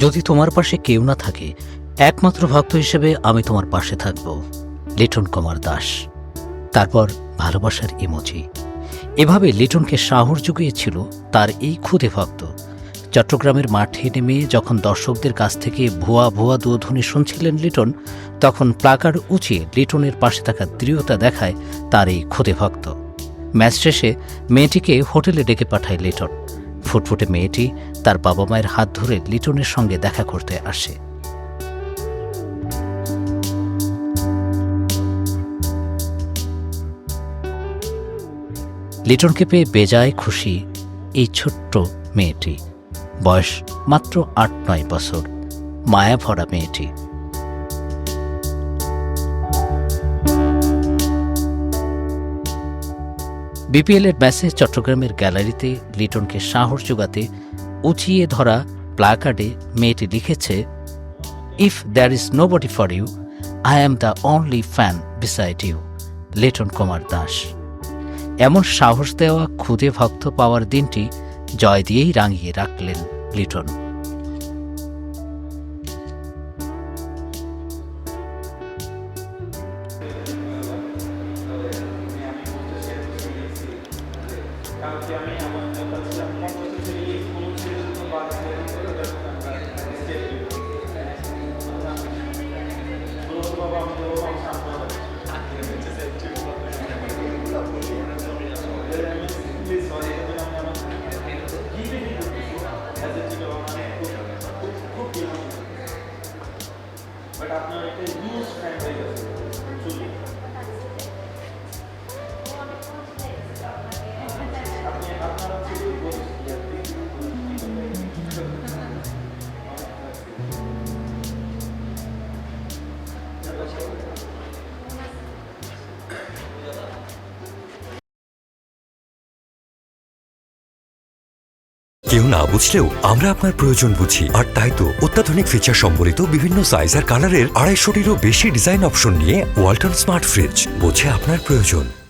যদি তোমার পাশে কেউ না থাকে, একমাত্র ভক্ত হিসেবে আমি তোমার পাশে থাকব। লিটন কুমার দাস। তারপর ভালোবাসার ইমোজি। এভাবে লিটনকে সাহস জুগিয়েছিল তার এই ক্ষুদে ভক্ত। চট্টগ্রামের মাঠে নেমে যখন দর্শকদের কাছ থেকে ভুয়া ভুয়া দুধ্বনি শুনছিলেন লিটন, তখন প্লাকার্ড উঁচিয়ে লিটনের পাশে থাকা দৃঢ়তা দেখায় তার এই ক্ষুদে ভক্ত। ম্যাচ শেষে মেয়েটিকে হোটেলে ডেকে পাঠায় লিটন। ফুটফুটে মেয়েটি তার বাবা মায়ের হাত ধরে লিটনের সঙ্গে দেখা করতে আসে। লিটনকে পেয়ে বেজায় খুশি এই ছোট্ট মেয়েটি। বয়স মাত্র ৮-৯ বছর। মায়া ভরা মেয়েটি। বিপিএলের ম্যাচে চট্টগ্রামের গ্যালারিতে লিটনকে সাহস যোগাতে উঁচিয়ে ধরা প্লাকার্ডে মেয়েটি লিখেছে, if there is nobody for you, I am the only fan beside you, Liton Kumar Das. এমন সাহস দেওয়া ক্ষুদে ভক্ত পাওয়ার দিনটি জয় দিয়েই রাঙিয়ে রাখলেন লিটন। কেউ না বুঝলেও আমরা আপনার প্রয়োজন বুঝি, আর তাই তো অত্যাধুনিক ফিচার সম্বলিত বিভিন্ন সাইজ আর কালারের ২৫০টিরও বেশি ডিজাইন অপশন নিয়ে ওয়ালটন স্মার্ট ফ্রিজ বোঝে আপনার প্রয়োজন।